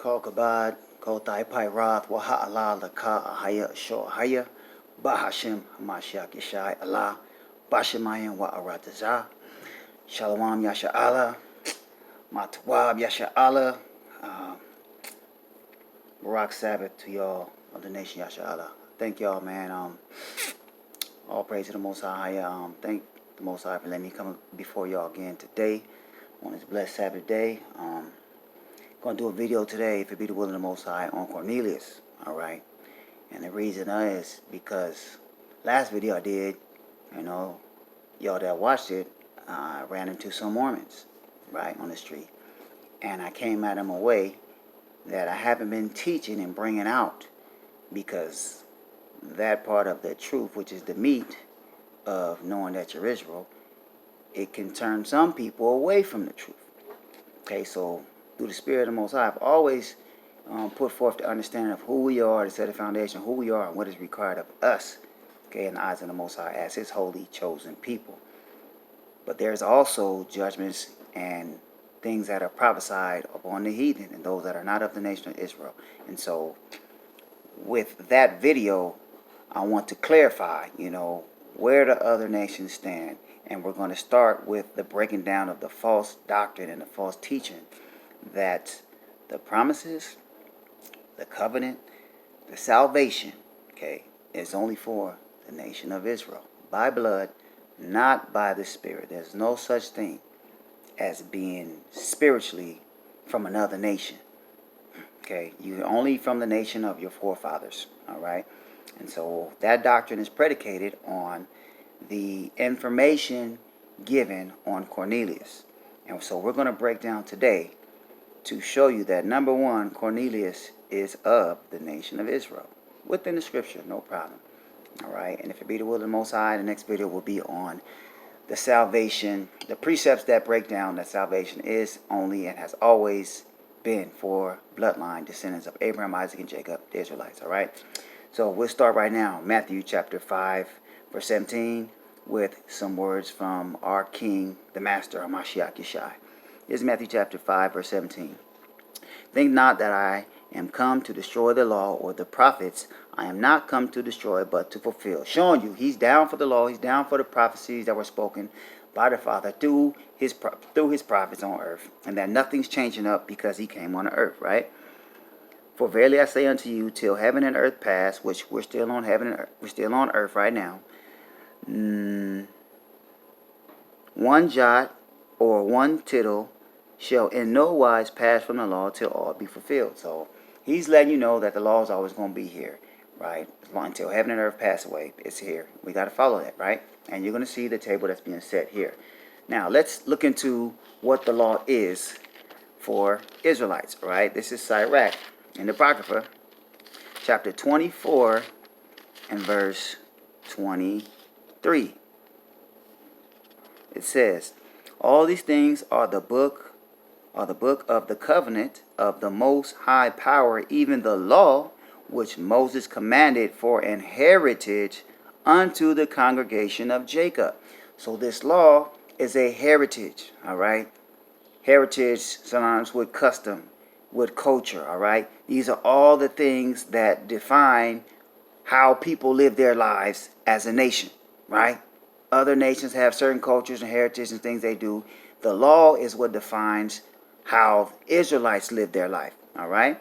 Call Kabad, Call Thai Roth, Waha Allah, Laka, Ahaya, Shor Ahaya, Bahashim, Hamashiach Yeshai, Allah, Bashimayan, Wa Arataza, Shalom Yasha Allah, Matwab Yasha Allah, Barak Sabbath to y'all of the nation Yasha Allah. Thank y'all, man. All praise to the Most High. Thank the Most High for letting me come before y'all again today on this blessed Sabbath day. Going to do a video today, if it be the will of the Most High, on Cornelius. All right. And the reason is because last video I did, y'all that watched it, I ran into some Mormons, right, on the street. And I came at them a way that I haven't been teaching and bringing out, because that part of the truth, which is the meat of knowing that you're Israel, it can turn some people away from the truth. Okay, so through the Spirit of the Most High, I've always put forth the understanding of who we are, to set a foundation of who we are and what is required of us, okay, in the eyes of the Most High as His holy chosen people. But there's also judgments and things that are prophesied upon the heathen and those that are not of the nation of Israel. And so with that video, I want to clarify, where the other nations stand. And we're going to start with the breaking down of the false doctrine and the false teaching that the promises, the covenant, the salvation, okay, is only for the nation of Israel. By blood, not by the Spirit. There's no such thing as being spiritually from another nation. Okay, you're only from the nation of your forefathers, all right? And so that doctrine is predicated on the information given on Cornelius. And so we're going to break down today to show you that, number one, Cornelius is of the nation of Israel. Within the scripture, no problem. All right, and if it be the will of the Most High, the next video will be on the salvation, the precepts that break down that salvation is only and has always been for bloodline descendants of Abraham, Isaac, and Jacob, the Israelites. All right, so we'll start right now, Matthew chapter 5, verse 17, with some words from our King, the Master, Hamashiach Yeshai. This is Matthew chapter 5, verse 17. Think not that I am come to destroy the law or the prophets. I am not come to destroy, but to fulfill. Showing you he's down for the law. He's down for the prophecies that were spoken by the Father through his prophets on earth. And that nothing's changing up because he came on the earth, right? For verily I say unto you, till heaven and earth pass, which we're still on heaven and earth, we're still on earth right now. One jot or one tittle shall in no wise pass from the law till all be fulfilled. So he's letting you know that the law is always going to be here, right? As long until heaven and earth pass away, it's here. We got to follow that, right? And you're going to see the table that's being set here. Now let's look into what the law is for Israelites, right? This is Sirach in the Apocrypha, chapter 24 and verse 23. It says, all these things are the book of the covenant of the most high power, even the law which Moses commanded for an heritage unto the congregation of Jacob. So this law is a heritage, all right? Heritage synonymous with custom, with culture, all right? These are all the things that define how people live their lives as a nation, right? Other nations have certain cultures and heritage and things they do. The law is what defines how Israelites live their life, all right?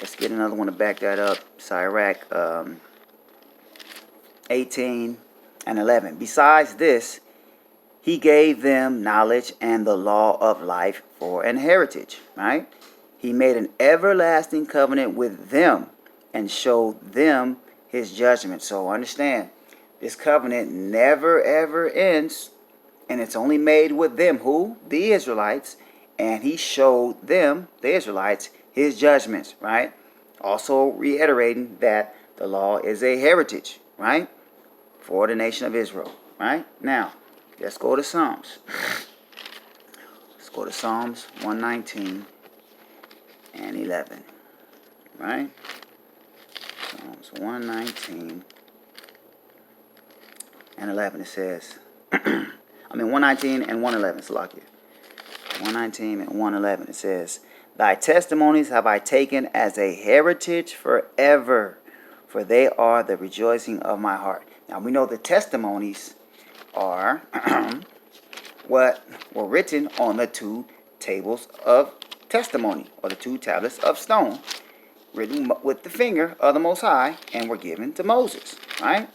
Let's get another one to back that up. Sirach 18 and 11. Besides this, he gave them knowledge and the law of life for an heritage, right? He made an everlasting covenant with them and showed them his judgment. So understand, this covenant never ever ends, and it's only made with them. Who? The Israelites. And he showed them, the Israelites, his judgments, right? Also reiterating that the law is a heritage, right? For the nation of Israel, right? Now, let's go to Psalms. Let's go to Psalms 119 and 11, right? Psalms 119 and 11, it says, 119 and 111, Salakia. 119 and 111, it says, Thy testimonies have I taken as a heritage forever, for they are the rejoicing of my heart. Now we know the testimonies are what were written on the 2 tables of testimony, or the 2 tablets of stone, written with the finger of the Most High, and were given to Moses, right?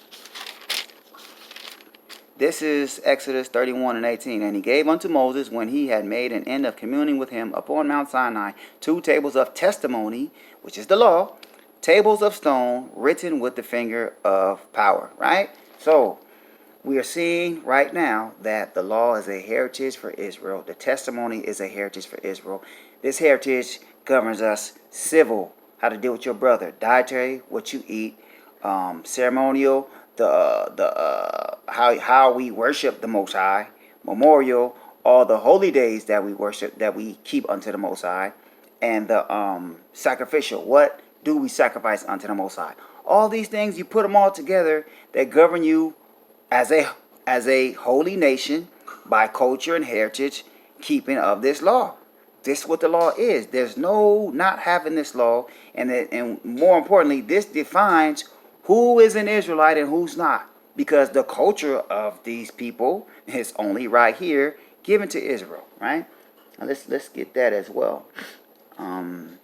This is Exodus 31 and 18. And he gave unto Moses, when he had made an end of communing with him upon Mount Sinai, 2 tables of testimony, which is the law, tables of stone, written with the finger of power, right? So, we are seeing right now that the law is a heritage for Israel. The testimony is a heritage for Israel. This heritage governs us civil, how to deal with your brother, dietary, what you eat, ceremonial, how we worship the Most High, memorial, all the holy days that we worship, that we keep unto the Most High, and the sacrificial. What do we sacrifice unto the Most High? All these things, you put them all together, that govern you as a holy nation by culture and heritage, keeping of this law. This is what the law is. There's no not having this law, and more importantly, this defines who is an Israelite and who's not, because the culture of these people is only right here given to Israel, right? Now let's get that as well. Psalms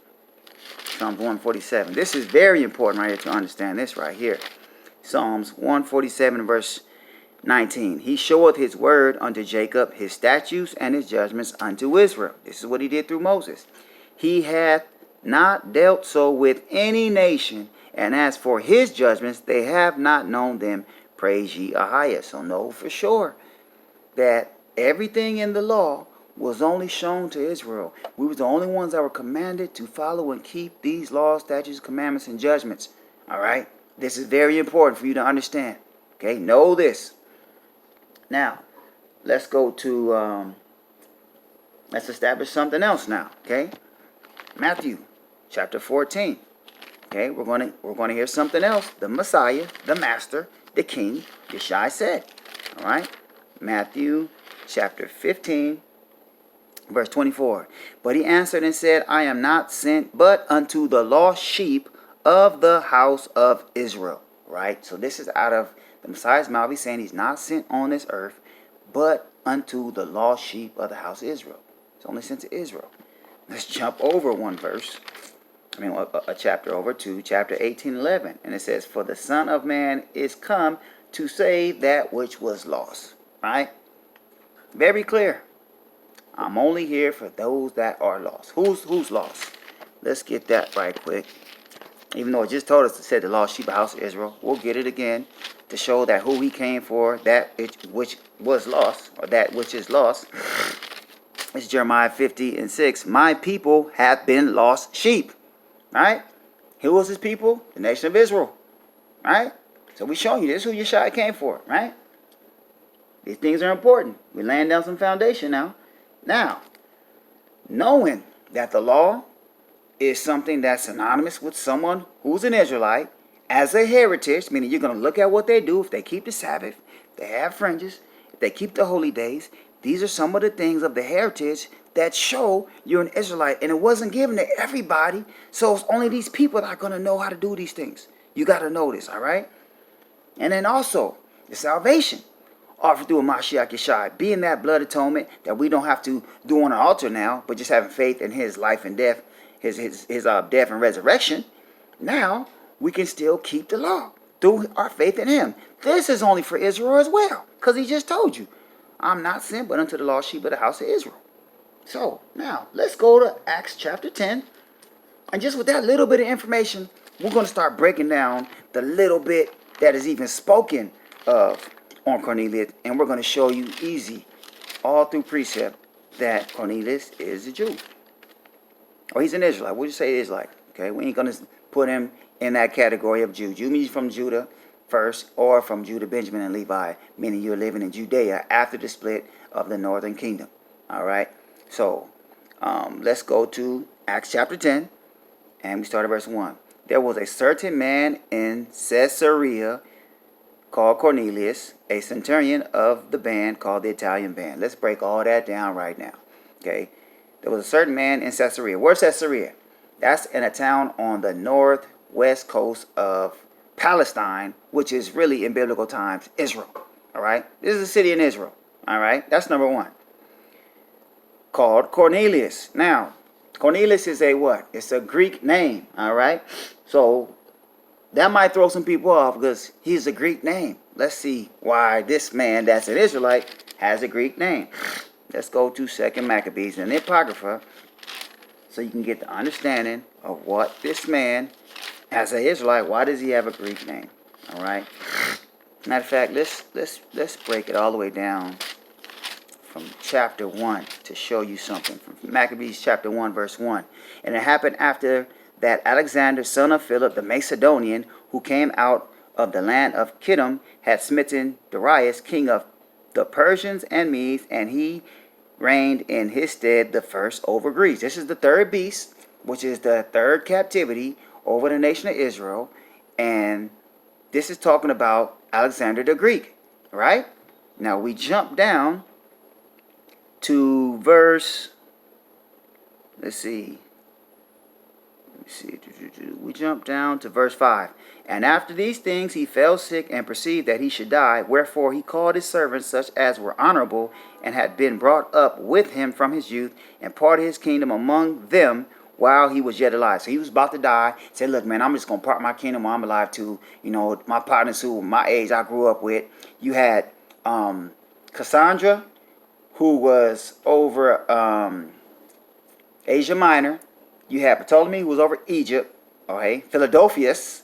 147. This is very important right here to understand this right here. Psalms 147 verse 19. He showeth his word unto Jacob, his statutes and his judgments unto Israel. This is what he did through Moses. He hath not dealt so with any nation, and as for his judgments, they have not known them. Praise ye Ahiah. So know for sure that everything in the law was only shown to Israel. We were the only ones that were commanded to follow and keep these laws, statutes, commandments, and judgments. All right? This is very important for you to understand. Okay? Know this. Now, let's go to, let's establish something else now, okay? Matthew chapter 14. Okay, we're going to hear something else. The Messiah, the Master, the King, Yeshua said. All right? Matthew chapter 15, verse 24. But he answered and said, I am not sent but unto the lost sheep of the house of Israel. Right? So this is out of the Messiah's mouth. He's saying he's not sent on this earth, but unto the lost sheep of the house of Israel. It's only sent to Israel. Let's jump over one verse. A chapter over to chapter 18:11. And it says, for the Son of Man is come to save that which was lost. Right? Very clear. I'm only here for those that are lost. Who's lost? Let's get that right quick. Even though it just told us to say the lost sheep of the house of Israel, we'll get it again to show that who he came for, that which was lost, or that which is lost. It's Jeremiah 50:6. My people have been lost sheep. Right? Who was his people? The nation of Israel. Right? So we're showing you this is who Yeshua came for. Right? These things are important. We're laying down some foundation now. Now, knowing that the law is something that's synonymous with someone who's an Israelite as a heritage, meaning you're going to look at what they do. If they keep the Sabbath, they have fringes, if they keep the holy days, these are some of the things of the heritage that show you're an Israelite. And it wasn't given to everybody, so it's only these people that are going to know how to do these things. You got to know this, all right? And then also, the salvation offered through a Mashiach Yeshua, being that blood atonement that we don't have to do on an altar now, but just having faith in his life and death, his death and resurrection. Now we can still keep the law through our faith in him. This is only for Israel as well, because he just told you, I'm not sent but unto the lost sheep of the house of Israel. So now let's go to Acts chapter 10, and just with that little bit of information, we're going to start breaking down the little bit that is even spoken of on Cornelius, and we're going to show you easy, all through precept, that Cornelius is a Jew. Or he's an Israelite. We'll just say Israelite. Okay, we ain't going to put him in that category of Jew. Jew means from Judah first, or from Judah, Benjamin, and Levi, meaning you're living in Judea after the split of the northern kingdom. All right, so let's go to Acts chapter 10, and we start at verse 1. There was a certain man in Caesarea called Cornelius, a centurion of the band called the Italian band. Let's break all that down right now. Okay. there was a certain man in Caesarea. Where's Caesarea? That's in a town on the northwest coast of Palestine, which is really in biblical times Israel. All right, this is a city in Israel. All right, that's number one. Called Cornelius. Now, Cornelius is a what? It's a Greek name. All right, so that might throw some people off because he's a Greek name. Let's see why this man that's an Israelite has a Greek name. Let's go to 2 Maccabees and the Apocrypha so you can get the understanding of what this man, as an Israelite, why does he have a Greek name? All right. Matter of fact, let's break it all the way down from chapter 1 to show you something. From Maccabees chapter 1, verse 1. And it happened after that Alexander, son of Philip the Macedonian, who came out of the land of Kittim, had smitten Darius, king of the Persians and Medes, and he reigned in his stead the first over Greece. This is the third beast, which is the third captivity over the nation of Israel. And this is talking about Alexander the Greek, right? Now we jump down to verse, we jump down to verse 5. And after these things he fell sick and perceived that he should die. Wherefore he called his servants, such as were honorable, and had been brought up with him from his youth, and parted his kingdom among them while he was yet alive. So he was about to die. He said, look, man, I'm just going to part my kingdom while I'm alive too. You know, my partners who my age I grew up with. You had Cassandra, who was over Asia Minor. You had Ptolemy, who was over Egypt. Okay, Philadelphus,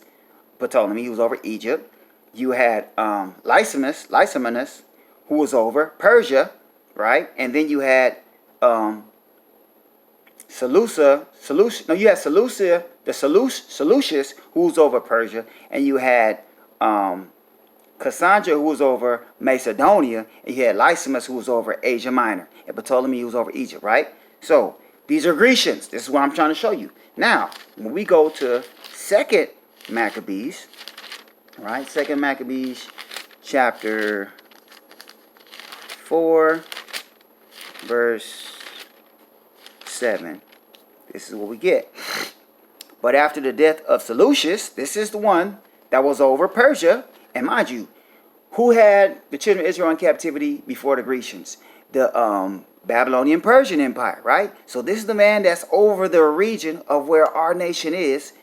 Ptolemy, who was over Egypt. You had Lysimanus, who was over Persia, right? And then you had Seleucus, who was over Persia, and you had Cassandra, who was over Macedonia, and you had Lysimanus, who was over Asia Minor, and Ptolemy, who was over Egypt, right? So these are Grecians. This is what I'm trying to show you. Now, when we go to 2 Maccabees, right? 2 Maccabees chapter 4, verse 7. This is what we get. But after the death of Seleucus, this is the one that was over Persia. And mind you, who had the children of Israel in captivity before the Grecians? The Babylonian Persian Empire, right? So this is the man that's over the region of where our nation is.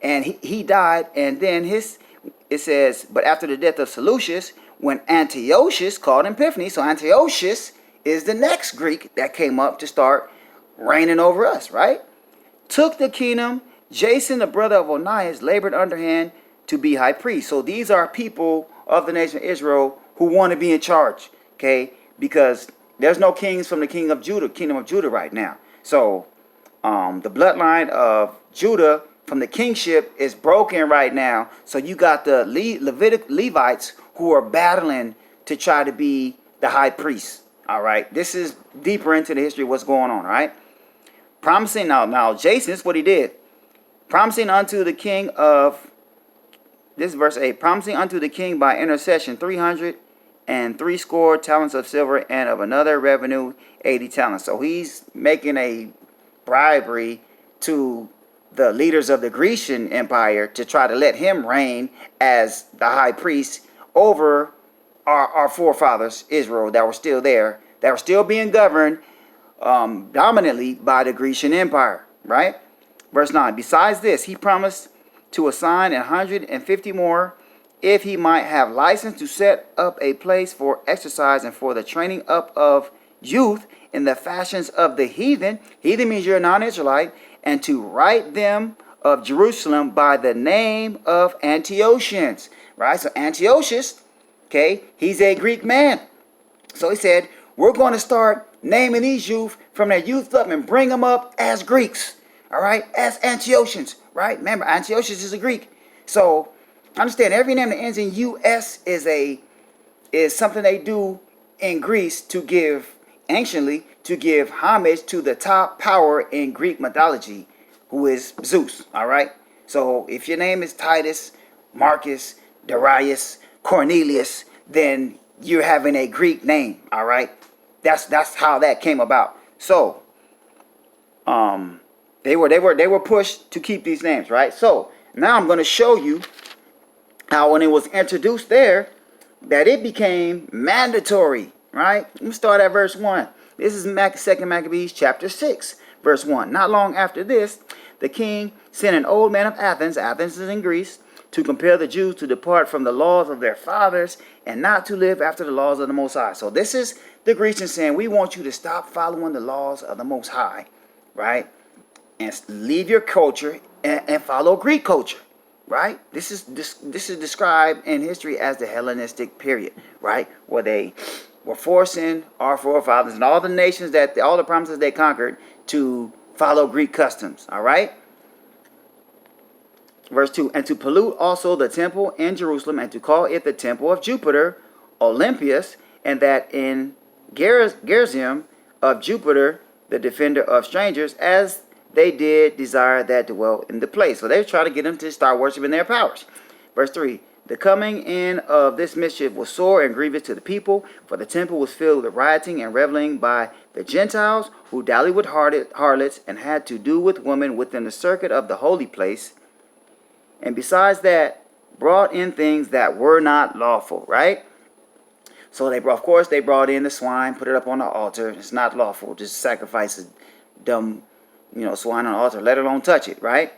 And he died. And then it says, but after the death of Seleucus, when Antiochus called Epiphany. So Antiochus is the next Greek that came up to start reigning over us, right? Took the kingdom. Jason, the brother of Onias, labored underhand to be high priest. So these are people of the nation of Israel who want to be in charge, okay? Because there's no kings from the kingdom of Judah right now. So the bloodline of Judah from the kingship is broken right now. So you got the Levites who are battling to try to be the high priest. All right. This is deeper into the history of what's going on. All right. Promising now Jason, this is what he did. Promising unto the king of, this is verse 8, promising unto the king by intercession 360 talents of silver, and of another revenue 80 talents. So he's making a bribery to the leaders of the Grecian Empire to try to let him reign as the high priest over our forefathers, Israel, that were still there, that were still being governed dominantly by the Grecian Empire, right? Verse 9, besides this, he promised to assign 150 more, if he might have license to set up a place for exercise and for the training up of youth in the fashions of the heathen. Heathen means you're a non-Israelite. And to write them of Jerusalem by the name of Antiochus, right? So Antiochus, okay, he's a Greek man. So he said, we're going to start naming these youth from their youth up and bring them up as Greeks, all right, as Antiochus, right? Remember, Antiochus is a Greek. So understand, every name that ends in US is something they do in Greece to give, anciently, to give homage to the top power in Greek mythology, who is Zeus, all right? So if your name is Titus, Marcus, Darius, Cornelius, then you're having a Greek name, all right? That's how that came about. So They were pushed to keep these names, right? So now I'm going to show you how when it was introduced there, that it became mandatory, right? Let me start at verse 1. This is 2 Maccabees chapter 6, verse 1. Not long after this, the king sent an old man of Athens, Athens is in Greece, to compel the Jews to depart from the laws of their fathers and not to live after the laws of the Most High. So this is the Grecians saying, we want you to stop following the laws of the Most High, right? And leave your culture and follow Greek culture, right? This is described in history as the Hellenistic period, right? Where they were forcing our forefathers and all the nations all the promises they conquered to follow Greek customs, all right? Verse 2, and to pollute also the temple in Jerusalem, and to call it the temple of Jupiter, Olympius, and that in Gerizim of Jupiter, the defender of strangers, as they did desire that dwell in the place. So they were trying to get them to start worshiping their powers. Verse 3, the coming in of this mischief was sore and grievous to the people, for the temple was filled with rioting and reveling by the Gentiles, who dallied with harlots and had to do with women within the circuit of the holy place. And besides that, brought in things that were not lawful, right? So they brought in the swine, put it up on the altar. It's not lawful. Just sacrifice a dumb, swine on the altar. Let alone touch it, right?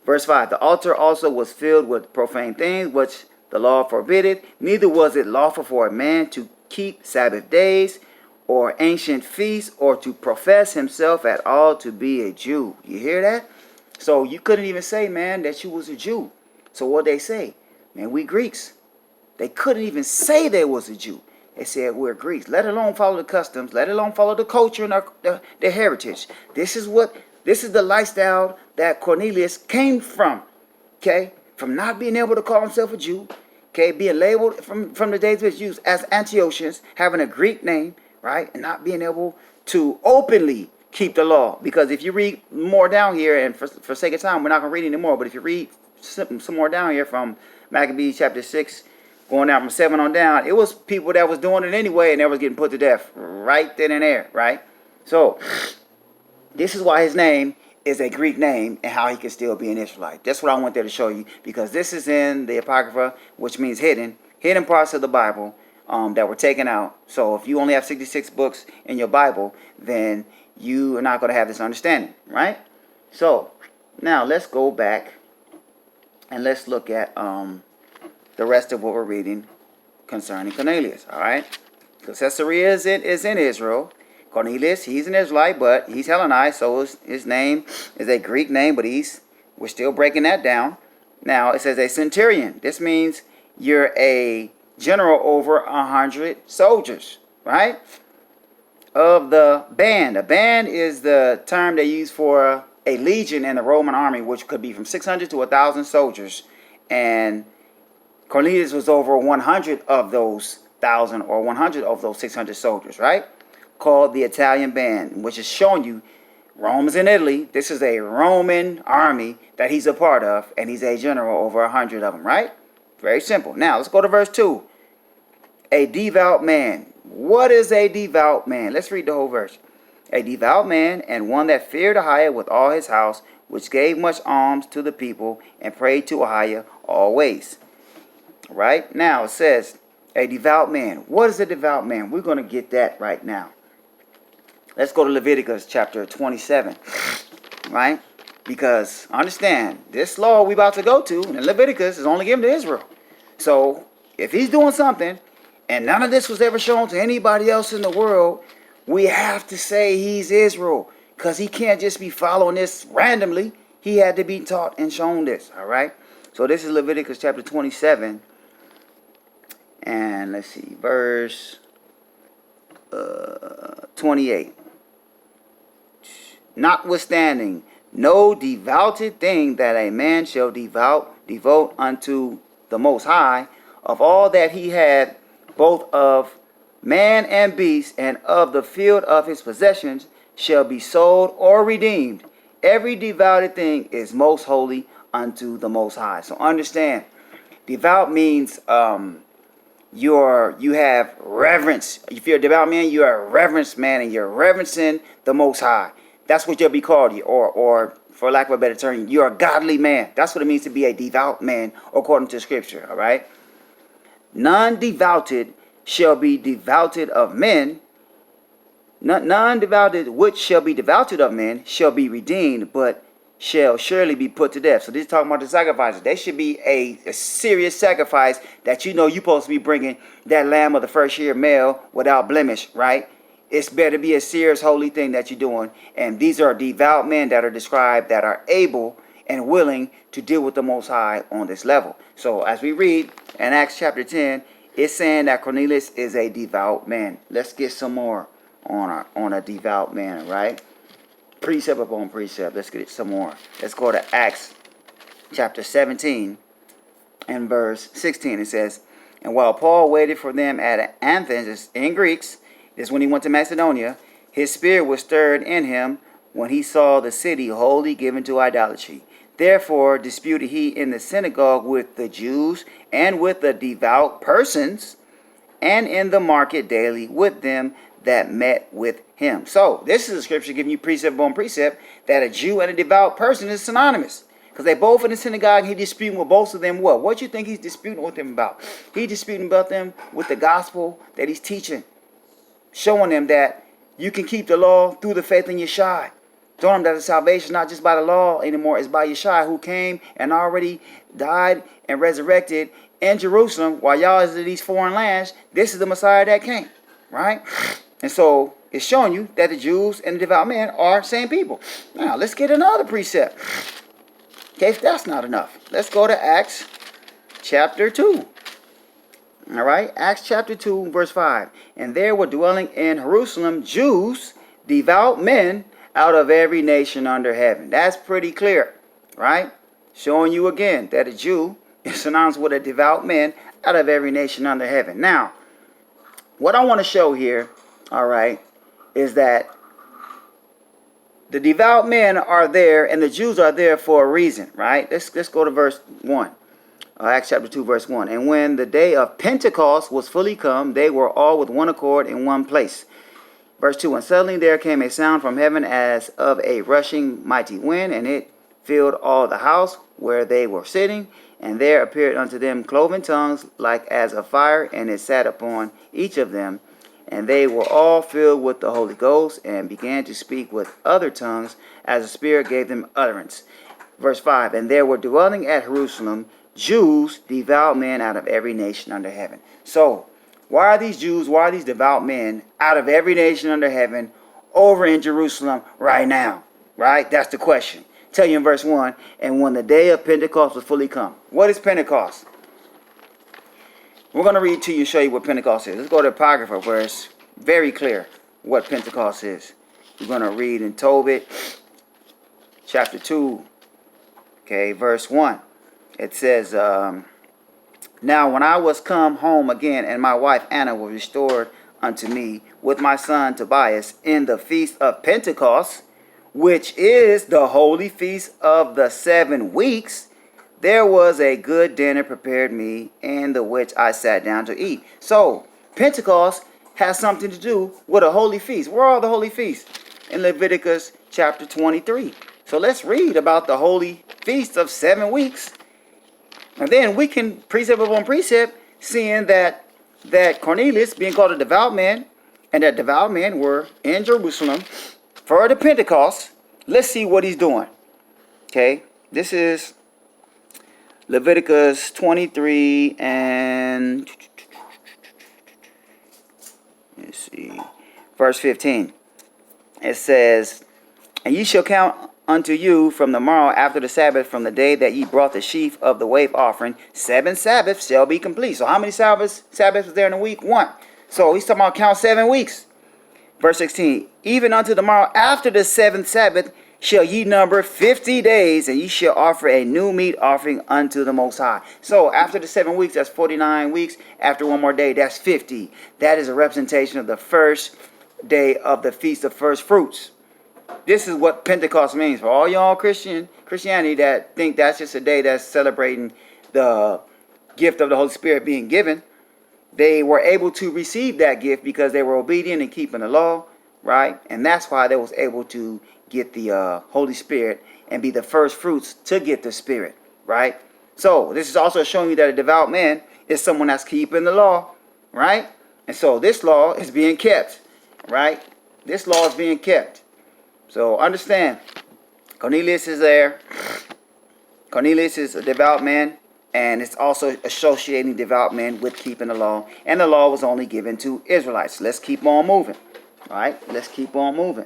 Verse 5, the altar also was filled with profane things, which the law forbidded. Neither was it lawful for a man to keep Sabbath days or ancient feasts, or to profess himself at all to be a Jew. You hear that? So you couldn't even say, man, that you was a Jew. So what they say? Man, we Greeks. They couldn't even say they was a Jew. They said we're Greeks. Let alone follow the customs. Let alone follow the culture and their heritage. This is the lifestyle that Cornelius came from. Okay? From not being able to call himself a Jew. Okay? Being labeled from the days of his youth as Antiochians, having a Greek name, right? And not being able to openly keep the law. Because if you read more down here, and for sake of time, we're not going to read anymore, but if you read some more down here from Maccabees chapter 6, going down from 7 on down, it was people that was doing it anyway, and they was getting put to death right then and there, right? So, this is why his name is a Greek name, and how he can still be an Israelite. That's what I went there to show you, because this is in the Apocrypha, which means hidden parts of the Bible that were taken out. So, if you only have 66 books in your Bible, then you are not going to have this understanding, right? So, now let's go back and let's look at the rest of what we're reading concerning Cornelius, all right? Because Caesarea is in Israel. Cornelius, he's an Israelite, but he's Hellenized, so his name is a Greek name, but we're still breaking that down. Now, it says a centurion. This means you're a general over 100 soldiers, right? Of the band. A band is the term they use for a legion in the Roman army, which could be from 600 to 1,000 soldiers. And Cornelius was over 100 of those 1,000 or 100 of those 600 soldiers, right? Called the Italian band, which is showing you Rome is in Italy. This is a Roman army that he's a part of, and he's a general over 100 of them, right? Very simple. Now, let's go to verse 2. A devout man. What is a devout man? Let's read the whole verse. A devout man, and one that feared Ahiah with all his house, which gave much alms to the people, and prayed to Ahiah always. Right? Now it says, a devout man. What is a devout man? We're going to get that right now. Let's go to Leviticus chapter 27. Right? Because, understand, this law we're about to go to in Leviticus is only given to Israel. So, if he's doing something, and none of this was ever shown to anybody else in the world, we have to say he's Israel, because he can't just be following this randomly. He had to be taught and shown this, all right? So this is Leviticus chapter 27, and let's see, verse 28. Notwithstanding, no devoted thing that a man shall devote unto the Most High, of all that he had, both of man and beast, and of the field of his possessions, shall be sold or redeemed. Every devoted thing is most holy unto the Most High. So understand, devout means you have reverence. If you're a devout man, you're a reverence man, and you're reverencing the Most High. That's what you'll be called, or for lack of a better term, you're a godly man. That's what it means to be a devout man, according to Scripture, all right? None devoted shall be devoted of men. None devoted which shall be devoted of men shall be redeemed, but shall surely be put to death. So this is talking about the sacrifices. They should be a serious sacrifice that you know you're supposed to be bringing that lamb of the first year male without blemish, right? It's better be a serious holy thing that you're doing. And these are devout men that are described that are able and willing to deal with the Most High on this level. So as we read in Acts chapter 10, it's saying that Cornelius is a devout man. Let's get some more on a devout man, right? Precept upon precept. Let's get some more. Let's go to Acts chapter 17 and verse 16. It says, and while Paul waited for them at Athens in Greeks, this is when he went to Macedonia, his spirit was stirred in him when he saw the city wholly given to idolatry. Therefore disputed he in the synagogue with the Jews and with the devout persons, and in the market daily with them that met with him. So this is a scripture giving you precept upon precept that a Jew and a devout person is synonymous. Because they both in the synagogue, he disputing with both of them what? What do you think he's disputing with them about? He's disputing about them with the gospel that he's teaching. Showing them that you can keep the law through the faith in Yeshua. Showing them that the salvation is not just by the law anymore, it's by Yeshua, who came and already died and resurrected in Jerusalem while y'all is in these foreign lands. This is the Messiah that came, right? And so it's showing you that the Jews and the devout men are same people. Now let's get another precept. Okay, if that's not enough, let's go to Acts chapter 2. All right, Acts chapter 2, verse 5. And there were dwelling in Jerusalem Jews, devout men, out of every nation under heaven. That's pretty clear, right? Showing you again that a Jew is synonymous with a devout man out of every nation under heaven. Now, what I want to show here, all right, is that the devout men are there and the Jews are there for a reason, right? Let's go to verse 1. Acts chapter 2, verse 1. And when the day of Pentecost was fully come, they were all with one accord in one place. Verse 2. And suddenly there came a sound from heaven as of a rushing mighty wind, and it filled all the house where they were sitting. And there appeared unto them cloven tongues like as of fire, and it sat upon each of them. And they were all filled with the Holy Ghost, and began to speak with other tongues as the Spirit gave them utterance. Verse 5. And there were dwelling at Jerusalem Jews, devout men out of every nation under heaven. So, why are these Jews, why are these devout men out of every nation under heaven over in Jerusalem right now? Right? That's the question. Tell you in verse 1, and when the day of Pentecost was fully come. What is Pentecost? We're going to read to you and show you what Pentecost is. Let's go to Apocrypha where it's very clear what Pentecost is. We're going to read in Tobit chapter 2, okay, verse 1. It says, now when I was come home again, and my wife Anna was restored unto me with my son Tobias in the feast of Pentecost, which is the holy feast of the 7 weeks, there was a good dinner prepared me, in the which I sat down to eat. So Pentecost has something to do with a holy feast. Where are the holy feasts? In Leviticus chapter 23. So let's read about the holy feast of 7 weeks. And then we can precept upon precept, seeing that Cornelius, being called a devout man, and that devout men were in Jerusalem for the Pentecost. Let's see what he's doing. Okay, this is Leviticus 23 and let's see, verse 15. It says, and ye shall count unto you from the morrow after the Sabbath, from the day that ye brought the sheaf of the wave offering, 7 Sabbaths shall be complete. So how many Sabbaths was there in a week? 1. So he's talking about count 7 weeks. Verse 16, even unto the morrow after the 7th Sabbath shall ye number 50 days, and ye shall offer a new meat offering unto the Most High. So after the 7 weeks, that's 49 weeks. After one more day, that's 50. That is a representation of the first day of the Feast of First Fruits. This is what Pentecost means for all y'all Christianity that think that's just a day that's celebrating the gift of the Holy Spirit being given. They were able to receive that gift because they were obedient and keeping the law, right? And that's why they was able to get the Holy Spirit and be the first fruits to get the Spirit, right? So this is also showing you that a devout man is someone that's keeping the law, right? And so this law is being kept, right? This law is being kept. So understand, Cornelius is there. Cornelius is a devout man, and it's also associating devout men with keeping the law. And the law was only given to Israelites. Let's keep on moving, all right? Let's keep on moving.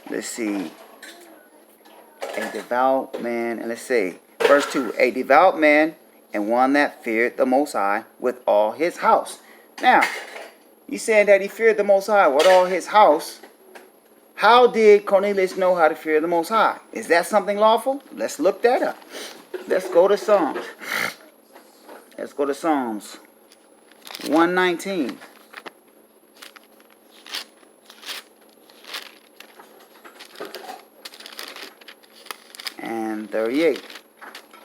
Let's see. A devout man, and let's say, verse 2, a devout man and one that feared the Most High with all his house. Now, you saying that he feared the Most High with all his house. How did Cornelius know how to fear the Most High? Is that something lawful? Let's look that up. Let's go to Psalms. Let's go to Psalms 119. And 38.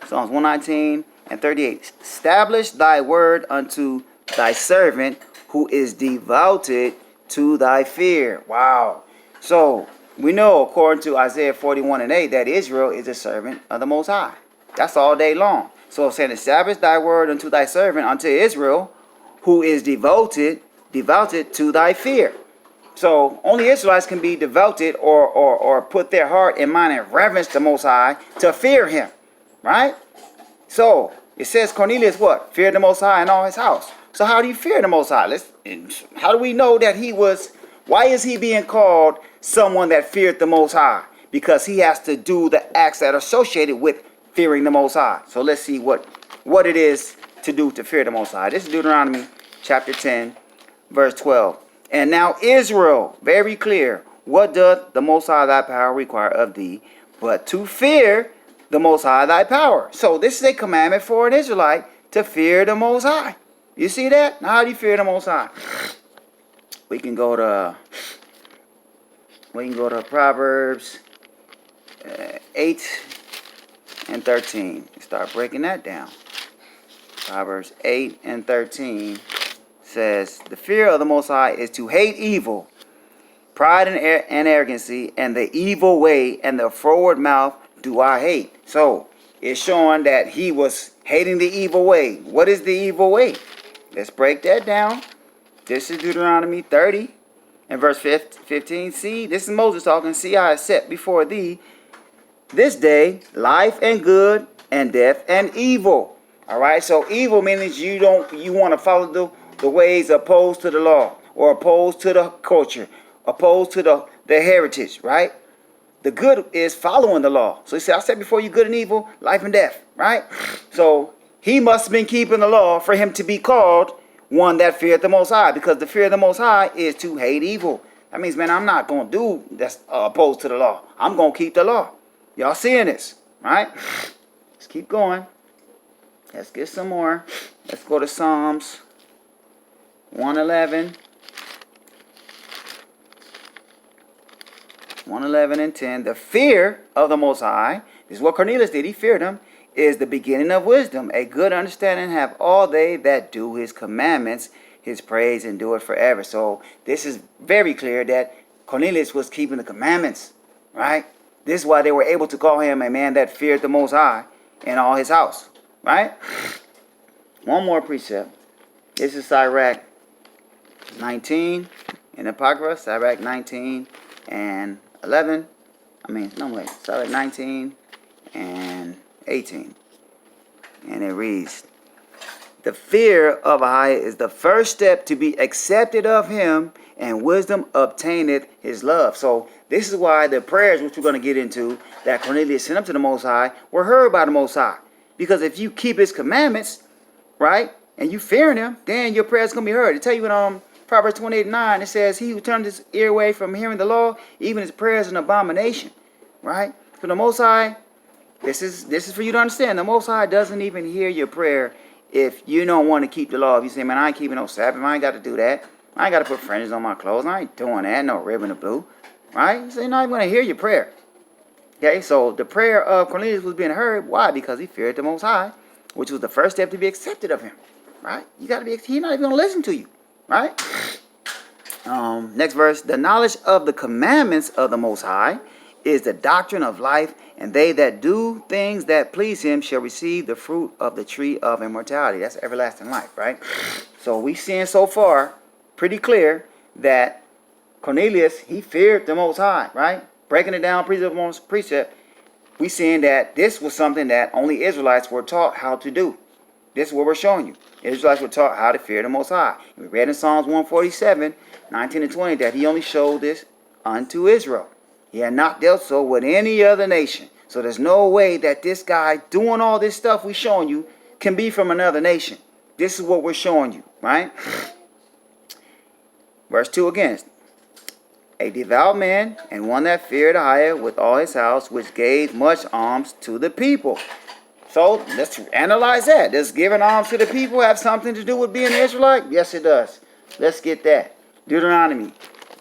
Psalms 119 and 38. Establish thy word unto thy servant who is devoted to thy fear. Wow. So we know, according to Isaiah 41 and 8, that Israel is a servant of the Most High. That's all day long. So it's saying, establish thy word unto thy servant, unto Israel, who is devoted to thy fear. So only Israelites can be devoted or put their heart and mind in reverence to the Most High to fear him, right? So it says Cornelius what? Feared the Most High and all his house. So how do you fear the Most High? How do we know that he was, why is he being called someone that feared the Most High? Because he has to do the acts that are associated with fearing the Most High. So let's see what it is to do to fear the Most High. This is Deuteronomy chapter 10, verse 12. And now Israel, very clear, what doth the Most High thy power require of thee, but to fear the Most High thy power. So this is a commandment for an Israelite to fear the Most High. You see that? Now how do you fear the Most High? We can go to Proverbs 8 and 13. Start breaking that down. Proverbs 8 and 13 says, the fear of the Most High is to hate evil, pride and arrogancy, and the evil way, and the forward mouth do I hate. So it's showing that he was hating the evil way. What is the evil way? Let's break that down. This is Deuteronomy 30 and verse 15. See, this is Moses talking. See, I have set before thee this day life and good, and death and evil. All right. So evil means you want to follow the ways opposed to the law, or opposed to the culture, opposed to the heritage, right? The good is following the law. So he said, I said before you good and evil, life and death, right? So he must have been keeping the law for him to be called one that feared the Most High, because the fear of the Most High is to hate evil. That means, man, I'm not going to do that's opposed to the law. I'm going to keep the law. Y'all seeing this, right? Let's keep going. Let's get some more. Let's go to Psalms 111. 111 and 10. The fear of the Most High, this is what Cornelius did. He feared him, is the beginning of wisdom. A good understanding have all they that do his commandments, his praise endure forever. So this is very clear that Cornelius was keeping the commandments, right? This is why they were able to call him a man that feared the Most High and all his house, right? One more precept. This is Sirach 19 in Apocrypha, Sirach 19 and 11. Sirach 19 and 18. And it reads, the fear of Ahai is the first step to be accepted of him, and wisdom obtaineth his love. So this is why the prayers, which we're going to get into, that Cornelius sent up to the Most High, were heard by the Most High. Because if you keep his commandments, right, and you fearing him, then your prayers going to be heard. It tell you in Proverbs 28:9, it says, he who turned his ear away from hearing the law, even his prayers an abomination, right? For the Most High, this is for you to understand. The Most High doesn't even hear your prayer if you don't want to keep the law. If you say, man, I ain't keeping no Sabbath, I ain't got to do that. I ain't got to put fringes on my clothes. I ain't doing that. No ribbon of blue, right? So you're not even going to hear your prayer. Okay, so the prayer of Cornelius was being heard. Why? Because he feared the Most High, which was the first step to be accepted of him, right? You got to be. He's not even going to listen to you, right? Next verse. The knowledge of the commandments of the Most High is the doctrine of life, and they that do things that please him shall receive the fruit of the tree of immortality. That's everlasting life, right? So we seeing so far pretty clear that Cornelius, he feared the Most High, right? Breaking it down precept on precept, we seeing that this was something that only Israelites were taught how to do. This is what we're showing you. Israelites were taught how to fear the Most High. We read in Psalms 147, 19 and 20, that he only showed this unto Israel. He had not dealt so with any other nation. So there's no way that this guy doing all this stuff we're showing you can be from another nation. This is what we're showing you, right? Verse 2 again. A devout man and one that feared Ahijah with all his house, which gave much alms to the people. So let's analyze that. Does giving alms to the people have something to do with being an Israelite? Yes, it does. Let's get that. Deuteronomy.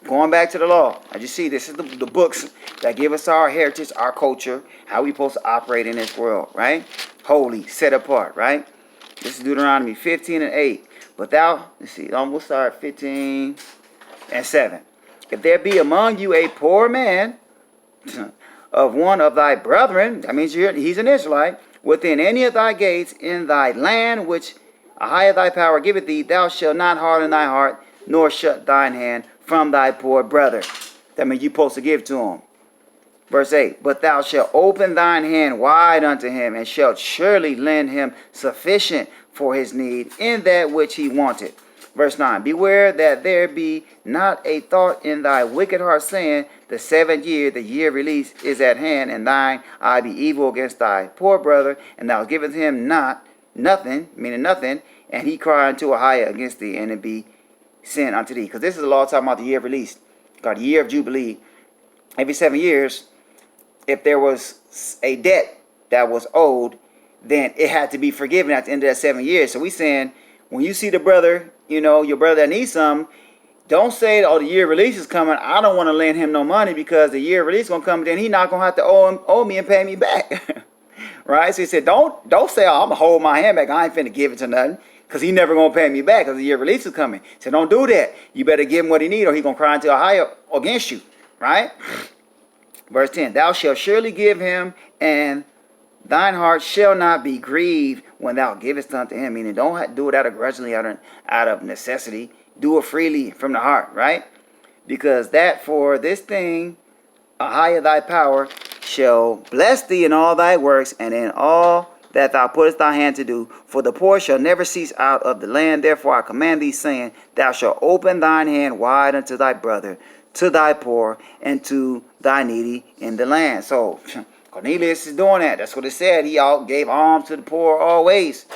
Going back to the law. As you see, this is the books that give us our heritage, our culture, how we supposed to operate in this world, right? Holy, set apart, right? This is Deuteronomy 15 and 8. But thou, let's see, we'll start 15 and 7. If there be among you a poor man of one of thy brethren, that means he's an Israelite, within any of thy gates in thy land which Ahijah thy power giveth thee, thou shalt not harden thy heart, nor shut thine hand from thy poor brother. That means you're supposed to give to him. Verse 8, but thou shalt open thine hand wide unto him, and shalt surely lend him sufficient for his need in that which he wanted. Verse 9, beware that there be not a thought in thy wicked heart, saying, the 7th year, the year of release, is at hand, and thine eye be evil against thy poor brother, and thou givest him nothing, meaning nothing, and he cry unto Ahijah against thee, and it be sin unto thee. Because this is the law talking about the year of release, called the year of Jubilee. Every 7 years, if there was a debt that was owed, then it had to be forgiven at the end of that 7 years. So we saying, when you see the brother, your brother that needs something, don't say, oh, the year of release is coming, I don't want to lend him no money because the year of release is going to come, then he's not going to have to owe me and pay me back. Right? So he said, don't say, oh, I'm going to hold my hand back, I ain't finna give it to nothing, because he never going to pay me back because the year of release is coming. He said, don't do that. You better give him what he need, or he going to cry unto Ahijah against you. Right? Verse 10, thou shalt surely give him, and thine heart shall not be grieved when thou givest unto him. Meaning, don't do it out of grudgingly, out of necessity. Do it freely from the heart, right? Because that for this thing, Ahijah thy power shall bless thee in all thy works, and in all that thou puttest thy hand to do. For the poor shall never cease out of the land. Therefore I command thee, saying, thou shalt open thine hand wide unto thy brother, to thy poor, and to thy needy in the land. So Cornelius is doing that. That's what it said. He gave alms to the poor always.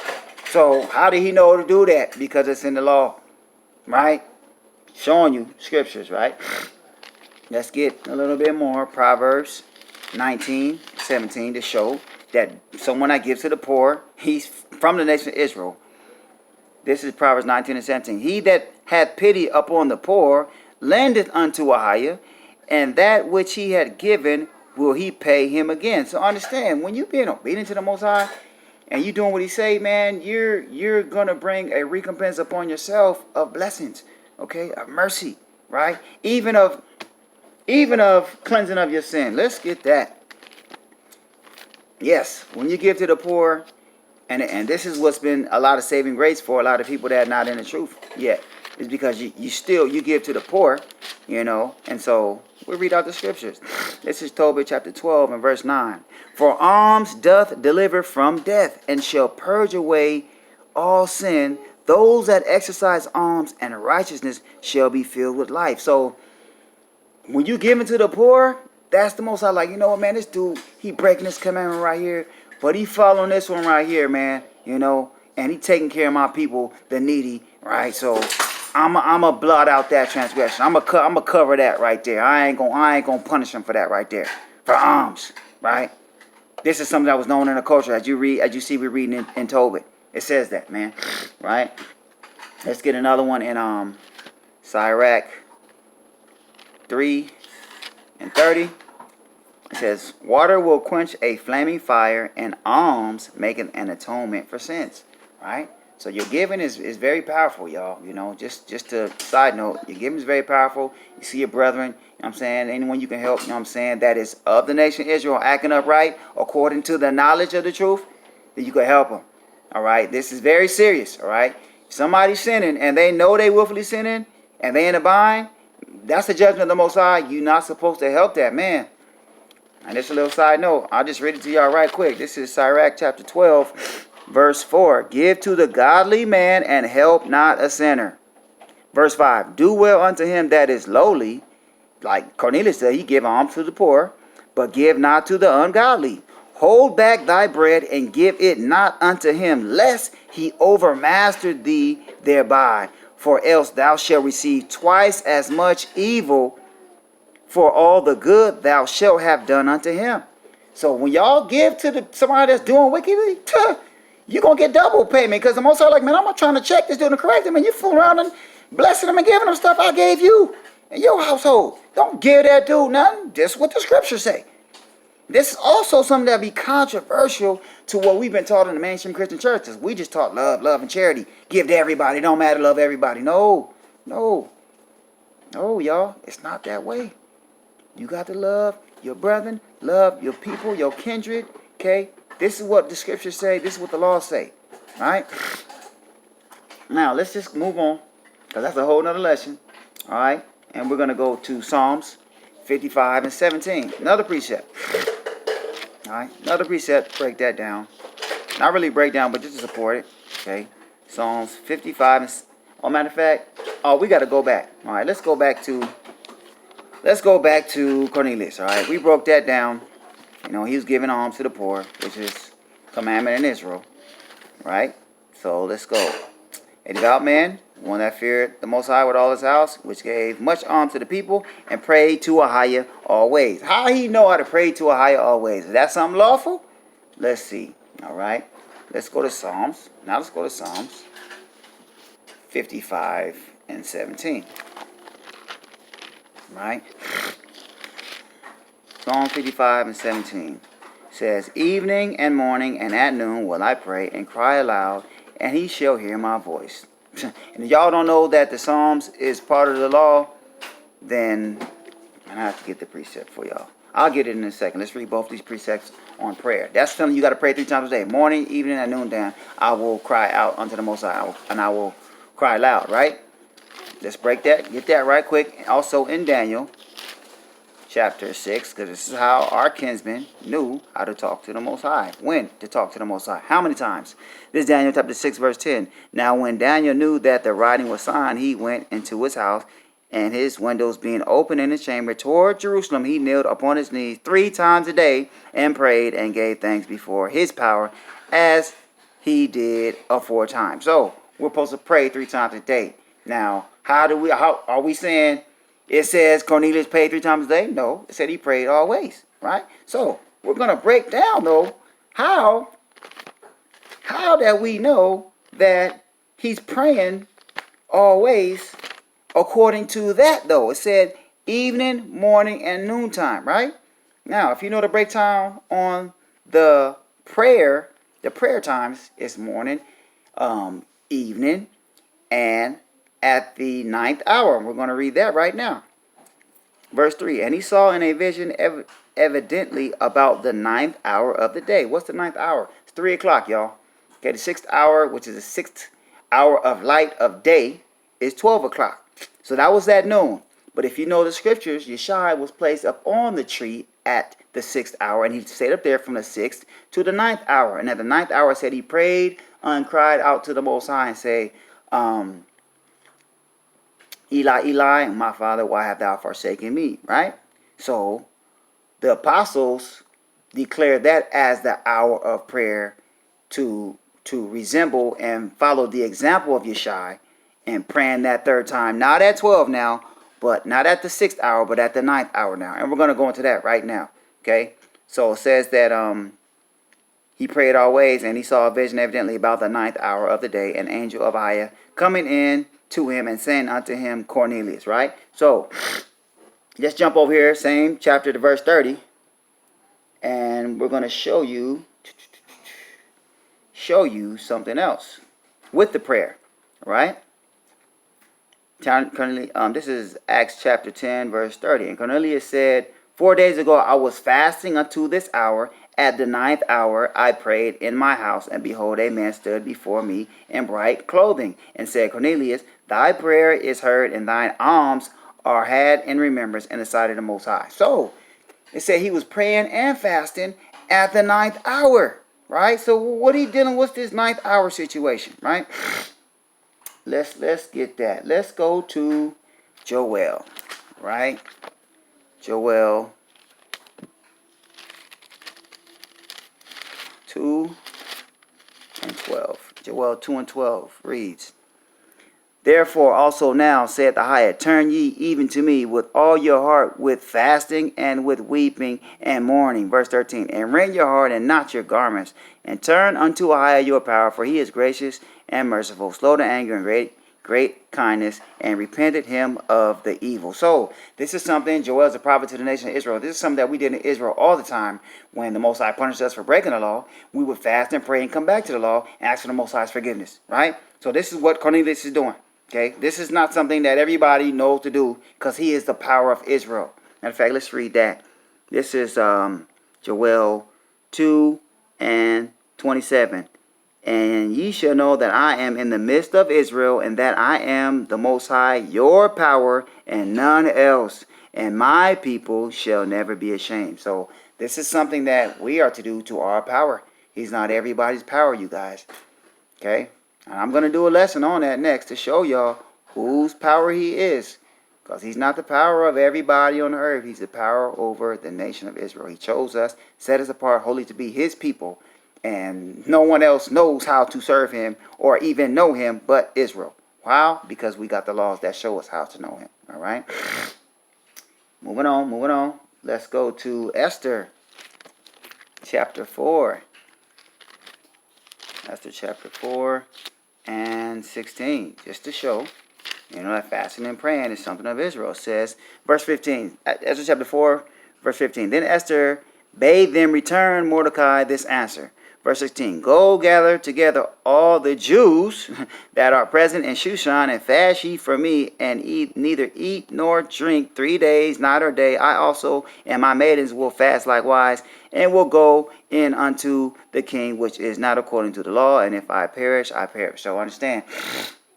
So how did he know to do that? Because it's in the law, right? Showing you scriptures, right? Let's get a little bit more. Proverbs 19:17 to show that someone that gives to the poor, he's from the nation of Israel. This is Proverbs 19 and 17. He that hath pity upon the poor lendeth unto Ahijah, and that which he had given will he pay him again. So understand, when you're being obedient to the Most High and you doing what he say, man, you're gonna bring a recompense upon yourself of blessings, okay, of mercy, right? Even of cleansing of your sin. Let's get that. Yes, when you give to the poor, and this is what's been a lot of saving grace for a lot of people that are not in the truth yet, is because you give to the poor, and so we'll read out the scriptures. This is Tobit chapter 12 and verse 9. For alms doth deliver from death, and shall purge away all sin. Those that exercise alms and righteousness shall be filled with life. So when you give to the poor, that's the most I like. You know what, man? This dude, he breaking this commandment right here, but he following this one right here, man. And he taking care of my people, the needy, right? So I'm a blot out that transgression. I'm a cover that right there. I ain't gonna punish him for that right there, for alms, right? This is something that was known in the culture, as you see, we're reading in Tobit. It says that, man, right? Let's get another one in Sirach 3 and 30. It says, water will quench a flaming fire, and alms maketh an atonement for sins, right? So your giving is very powerful, y'all. You know, just a side note, your giving is very powerful. You see your brethren, you know what I'm saying, anyone you can help, you know what I'm saying, that is of the nation of Israel acting upright according to the knowledge of the truth, then you can help them. All right, this is very serious. All right, if somebody's sinning and they know they willfully sinning and they in a bind, that's the judgment of the Most High. You're not supposed to help that man. And just a little side note, I'll just read it to y'all right quick. This is Sirach chapter 12. Verse 4, give to the godly man and help not a sinner. Verse 5, do well unto him that is lowly. Like Cornelius said, he give alms to the poor, but give not to the ungodly. Hold back thy bread and give it not unto him, lest he overmaster thee thereby. For else thou shalt receive twice as much evil for all the good thou shalt have done unto him. So when y'all give to somebody that's doing wickedly, you're going to get double payment, because the Most High like, man, I'm not trying to check this dude and correct him, and you fool around and blessing him and giving him stuff I gave you and your household. Don't give that dude nothing. Just what the scriptures say. This is also something that be controversial to what we've been taught in the mainstream Christian churches. We just taught love, and charity. Give to everybody. Don't matter, love everybody. No, y'all. It's not that way. You got to love your brethren, love your people, your kindred, okay? This is what the scriptures say. This is what the laws say. All right? Now, let's just move on, because that's a whole nother lesson. All right? And we're going to go to Psalms 55 and 17. Another precept. All right? Another precept. Break that down. Not really break down, but just to support it. Okay? Psalms 55 and... Oh, matter of fact... Oh, we got to go back. All right? Let's go back to Cornelius. All right? We broke that down. You know, he was giving alms to the poor, which is commandment in Israel, right? So let's go. A devout man, one that feared the Most High with all his house, which gave much alms to the people, and prayed to a higher always. How he know how to pray to a higher always? Is that something lawful? Let's see. All right. Let's go to Psalms. Now let's go to Psalms 55 and 17. Right? Psalm 55 and 17 says, evening and morning and at noon will I pray and cry aloud, and he shall hear my voice. And if y'all don't know that the Psalms is part of the law, then I have to get the precept for y'all. I'll get it in a second. Let's read both these precepts on prayer. That's telling you got to pray 3 times a day. Morning, evening, and noonday. I will cry out unto the Most High, and I will cry loud, right? Let's break that. Get that right quick. Also in Daniel chapter 6, because this is how our kinsmen knew how to talk to the Most High. When to talk to the Most High. How many times? This is Daniel chapter 6, verse 10. Now when Daniel knew that the writing was signed, he went into his house, and his windows being open in his chamber toward Jerusalem, he kneeled upon his knees 3 times a day and prayed and gave thanks before his power, as he did aforetime. So we're supposed to pray 3 times a day. Now, how are we saying it says Cornelius prayed 3 times a day? No, it said he prayed always, right? So we're going to break down, though, how that we know that he's praying always according to that, though. It said evening, morning, and noontime, right? Now, if you know the breakdown on the prayer times is morning, evening, and at the 9th hour. We're going to read that right now. Verse 3, and he saw in a vision evidently about the 9th hour of the day. What's the 9th hour? It's 3 o'clock, y'all. Okay, the 6th hour, which is the 6th hour of light of day, is 12 o'clock. So that was at noon. But if you know the scriptures, Yeshua was placed up on the tree at the 6th hour, and he stayed up there from the 6th to the 9th hour. And at the 9th hour, said he prayed and cried out to the Most High and say, Eli, Eli, my Father, why have thou forsaken me? Right? So the apostles declared that as the hour of prayer to resemble and follow the example of Yeshua and praying that 3rd time. Not at 12 now, but not at the 6th hour, but at the 9th hour now. And we're going to go into that right now. Okay? So it says that he prayed always, and he saw a vision evidently about the 9th hour of the day, an angel of Ahiah coming in to him and saying unto him, Cornelius, right? So let's jump over here, same chapter to verse 30, and we're going to show you something else. with the prayer. All right? This is Acts chapter 10, verse 30. And Cornelius said, 4 days ago I was fasting unto this hour. At the 9th hour I prayed in my house, and behold, a man stood before me in bright clothing, and said, Cornelius, thy prayer is heard, and thine alms are had in remembrance in the sight of the Most High. So, it said he was praying and fasting at the 9th hour, right? So, what he dealing with this 9th hour situation, right? Let's get that. Let's go to Joelle, right? Joelle 2 and 12. Joelle 2 and 12 reads, Therefore also now, saith the Highest, turn ye even to me with all your heart, with fasting and with weeping and mourning. Verse 13, and rend your heart and not your garments, and turn unto Ahijah your power, for he is gracious and merciful, slow to anger and great kindness, and repented him of the evil. So this is something, Joel is a prophet to the nation of Israel. This is something that we did in Israel all the time. When the Most High punished us for breaking the law, we would fast and pray and come back to the law and ask for the Most High's forgiveness, right? So this is what Cornelius is doing. Okay, this is not something that everybody knows to do, because he is the power of Israel. Matter of fact, let's read that. This is Joel 2 and 27. And ye shall know that I am in the midst of Israel, and that I am the Most High, your power, and none else. And my people shall never be ashamed. So this is something that we are to do to our power. He's not everybody's power, you guys. Okay? And I'm going to do a lesson on that next to show y'all whose power he is. Because he's not the power of everybody on the earth. He's the power over the nation of Israel. He chose us, set us apart wholly to be his people. And no one else knows how to serve him or even know him but Israel. Why? Because we got the laws that show us how to know him. All right? Moving on. Let's go to Esther chapter 4. Esther chapter 4 and 16. Just to show, that fasting and praying is something of Israel. It says, verse 15. Esther chapter 4, verse 15. Then Esther bade them return Mordecai this answer. Verse 16, go gather together all the Jews that are present in Shushan, and fast ye for me, and neither eat nor drink 3 days, night or day. I also and my maidens will fast likewise, and will go in unto the king, which is not according to the law. And if I perish, I perish. So understand,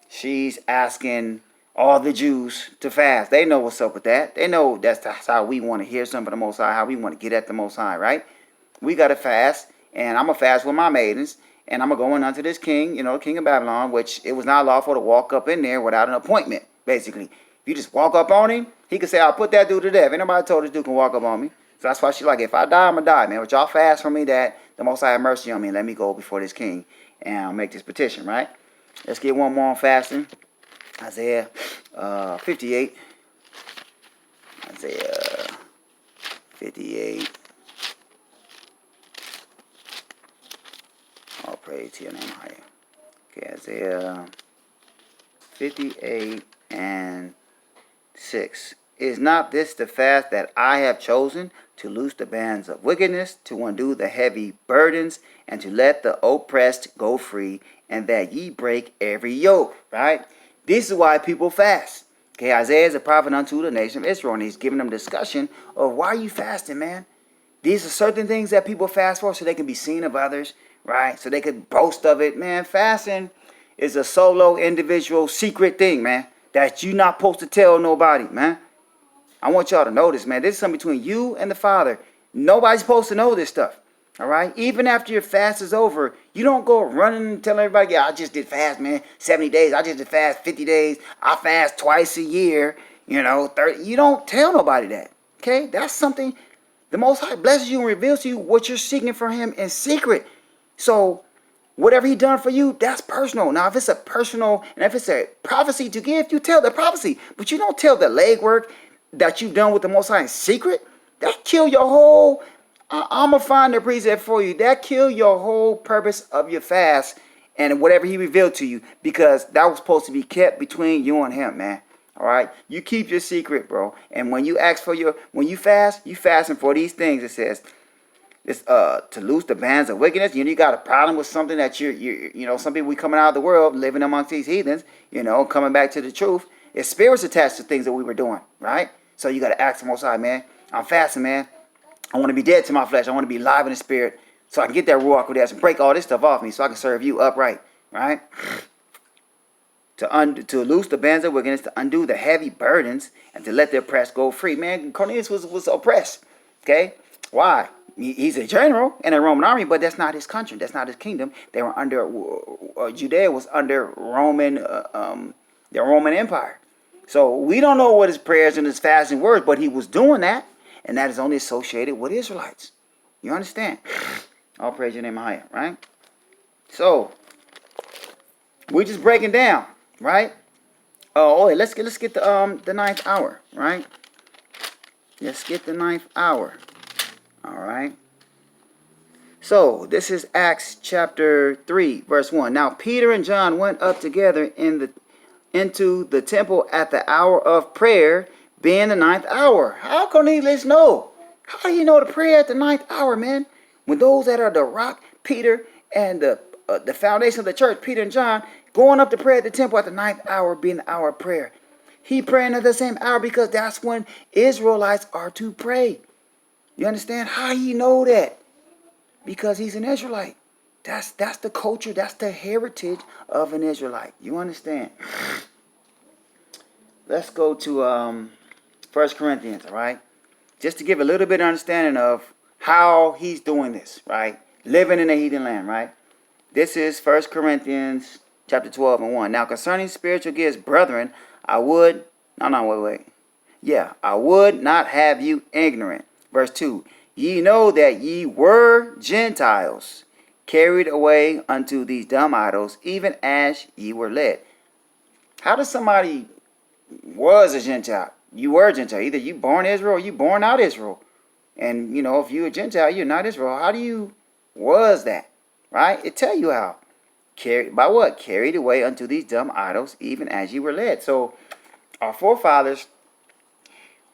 she's asking all the Jews to fast. They know what's up with that. They know that's how we want to hear something from the Most High, how we want to get at the Most High, right? We got to fast. And I'm going to fast with my maidens, and I'm going to go in unto this king, king of Babylon, which it was not lawful to walk up in there without an appointment, basically. If you just walk up on him, he could say, I'll put that dude to death. Anybody told this dude can walk up on me. So that's why she's like, if I die, I'm going to die, man. But y'all fast for me that the Most High have mercy on me. Let me go before this king and I'll make this petition, right? Let's get one more on fasting. Isaiah 58. Isaiah 58. All praise to your name, higher. Okay, Isaiah 58 and 6. Is not this the fast that I have chosen, to loose the bands of wickedness, to undo the heavy burdens, and to let the oppressed go free, and that ye break every yoke, right? This is why people fast. Okay, Isaiah is a prophet unto the nation of Israel, and he's giving them discussion of why are you fasting, man? These are certain things that people fast for so they can be seen of others, right? So they could boast of it. Man, fasting is a solo, individual, secret thing, man, that you're not supposed to tell nobody, man. I want y'all to know this, man. This is something between you and the Father. Nobody's supposed to know this stuff, all right? Even after your fast is over, you don't go running and telling everybody, yeah, I just did fast, man, 70 days. I just did fast 50 days. I fast twice a year, 30. You don't tell nobody that, okay? That's something the Most High blesses you and reveals to you what you're seeking from him in secret. So whatever he done for you, that's personal. Now, if it's a personal, and if it's a prophecy to give, you tell the prophecy. But you don't tell the legwork that you've done with the Most High in secret. That kill your whole, I'm going to find the precept for you. That kill your whole purpose of your fast and whatever he revealed to you. Because that was supposed to be kept between you and him, man. All right? You keep your secret, bro. And when you ask for when you fast, you fasting for these things. It says, It's to loose the bands of wickedness. You got a problem with something that some people, we coming out of the world, living amongst these heathens, coming back to the truth. It's spirits attached to things that we were doing, right? So you got to ask the Most High, man. I'm fasting, man. I want to be dead to my flesh. I want to be alive in the spirit, so I can get that Ruach Kodesh and break all this stuff off me, so I can serve you upright, right? To loose the bands of wickedness, to undo the heavy burdens, and to let the oppressed go free. Man, Cornelius was oppressed. Okay, why? He's a general in a Roman army, but that's not his country. That's not his kingdom. They were under Judea was under the Roman Empire. So we don't know what his prayers and his fasting were, but he was doing that, and that is only associated with Israelites. You understand? All praise your name higher, right? So we're just breaking down, right? Oh, wait, let's get the ninth hour, right? Let's get the ninth hour. All right. So this is Acts chapter 3, verse 1. Now Peter and John went up together into the temple at the hour of prayer, being the ninth hour. How Cornelius know? How do you know to pray at the ninth hour, man? When those that are the rock, Peter, and the foundation of the church, Peter and John, going up to pray at the temple at the ninth hour, being the hour of prayer. He praying at the same hour because that's when Israelites are to pray. You understand? How he know that? Because he's an Israelite. That's the culture. That's the heritage of an Israelite. You understand? Let's go to 1 Corinthians, all right? Just to give a little bit of understanding of how he's doing this, right? Living in a heathen land, right? This is 1 Corinthians chapter 12 and 1. Now concerning spiritual gifts, brethren, I would not have you ignorant. Verse 2, ye know that ye were Gentiles, carried away unto these dumb idols, even as ye were led. How does somebody was a Gentile? You were a Gentile. Either you born Israel or you born out Israel. And, if you're a Gentile, you're not Israel. How do you was that? Right? It tell you how. By what? Carried away unto these dumb idols, even as ye were led. So, our forefathers,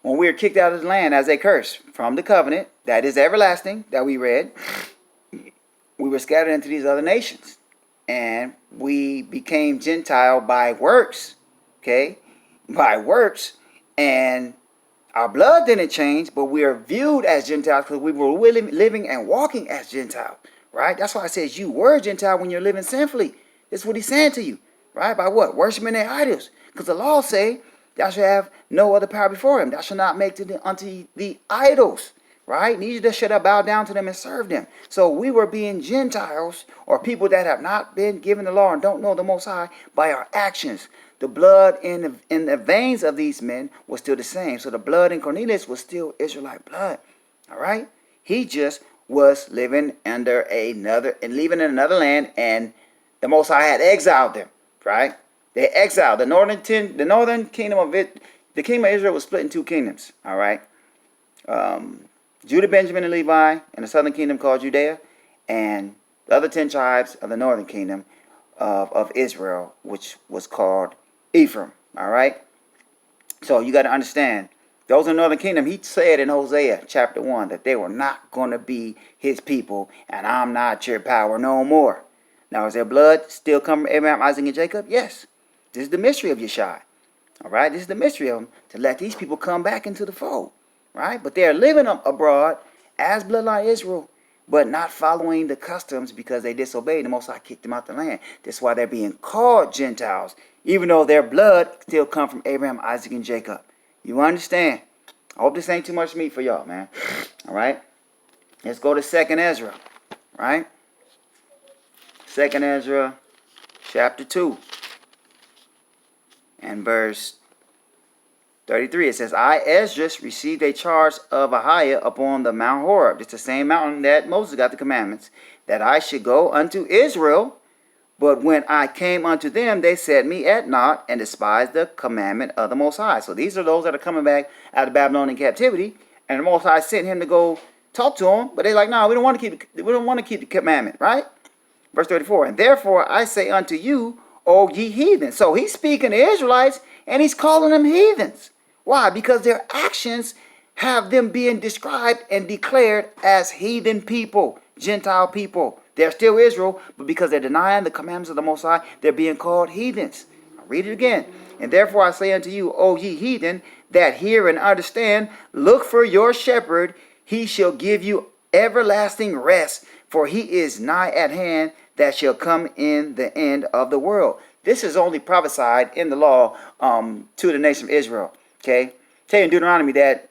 when we were kicked out of the land as a curse from the covenant, that is everlasting, that we read, we were scattered into these other nations. And we became Gentile by works. Okay? By works. And our blood didn't change, but we are viewed as Gentiles because we were living and walking as Gentiles. Right? That's why it says you were Gentile when you're living sinfully. That's what he's saying to you. Right? By what? Worshiping their idols. Because the law say, thou shalt have no other power before him. Thou shalt not make unto the idols. Right? Neither shalt thou bow down to them and serve them. So we were being Gentiles, or people that have not been given the law and don't know the Most High, by our actions. The blood in the veins of these men was still the same. So the blood in Cornelius was still Israelite blood. All right? He just was living under another land, and the Most High had exiled them. Right? They exiled the northern kingdom of it. The kingdom of Israel was split in two kingdoms. All right, Judah, Benjamin, and Levi, and the southern kingdom called Judea, and the other 10 tribes of the northern kingdom of Israel, which was called Ephraim. All right. So you got to understand, those in the northern kingdom, he said in Hosea chapter 1 that they were not going to be his people, and I'm not your power no more. Now, is their blood still come from Abraham, Isaac, and Jacob? Yes. This is the mystery of Yeshua. All right? This is the mystery of him, to let these people come back into the fold. Right? But they are living abroad as bloodline Israel, but not following the customs because they disobeyed. The Most High kicked them out the land. That's why they're being called Gentiles, even though their blood still come from Abraham, Isaac, and Jacob. You understand? I hope this ain't too much meat for y'all, man. All right? Let's go to 2nd Ezra. Right? 2nd Ezra chapter 2 and verse 33. It says, I, Esdras, received a charge of Ahiah upon the Mount Horeb. It's the same mountain that Moses got the commandments, that I should go unto Israel. But when I came unto them, they set me at naught and despised the commandment of the Most High. So these are those that are coming back out of Babylonian captivity, and the Most High sent him to go talk to them. But they're like, no, we don't want to keep the commandment, right? Verse 34, and therefore I say unto you, O ye heathens. So he's speaking to Israelites, and he's calling them heathens. Why? Because their actions have them being described and declared as heathen people, Gentile people. They're still Israel, but because they're denying the commandments of the Most High, they're being called heathens. I'll read it again. And therefore I say unto you, O ye heathen, that hear and understand, look for your shepherd, he shall give you everlasting rest, for he is nigh at hand, that shall come in the end of the world. This is only prophesied in the law to the nation of Israel. Okay, tell you in Deuteronomy that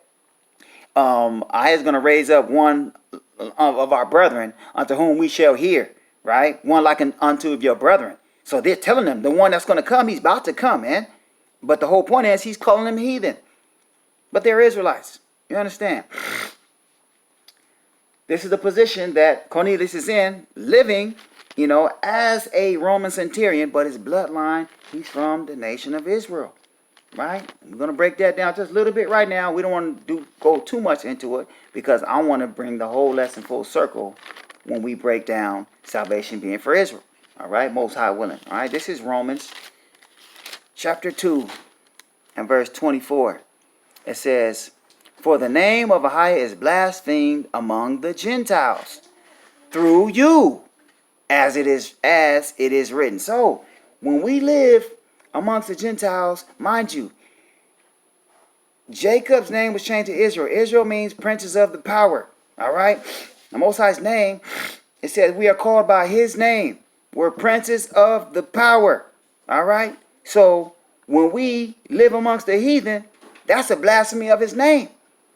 I is going to raise up one of our brethren unto whom we shall hear, right? One like unto of your brethren. So they're telling them the one that's going to come, he's about to come, man. But the whole point is he's calling them heathen. But they're Israelites. You understand? This is the position that Cornelius is in, living, as a Roman centurion, but his bloodline, he's from the nation of Israel. Right? I'm going to break that down just a little bit right now. We don't want to go too much into it because I want to bring the whole lesson full circle when we break down salvation being for Israel. All right? Most High willing. All right? This is Romans chapter 2 and verse 24. It says, for the name of Ahia is blasphemed among the Gentiles through you, as it is written. So, when we live amongst the Gentiles, mind you, Jacob's name was changed to Israel. Israel means princes of the power. All right? The Most High's name, it says we are called by his name. We're princes of the power. All right? So, when we live amongst the heathen, that's a blasphemy of his name.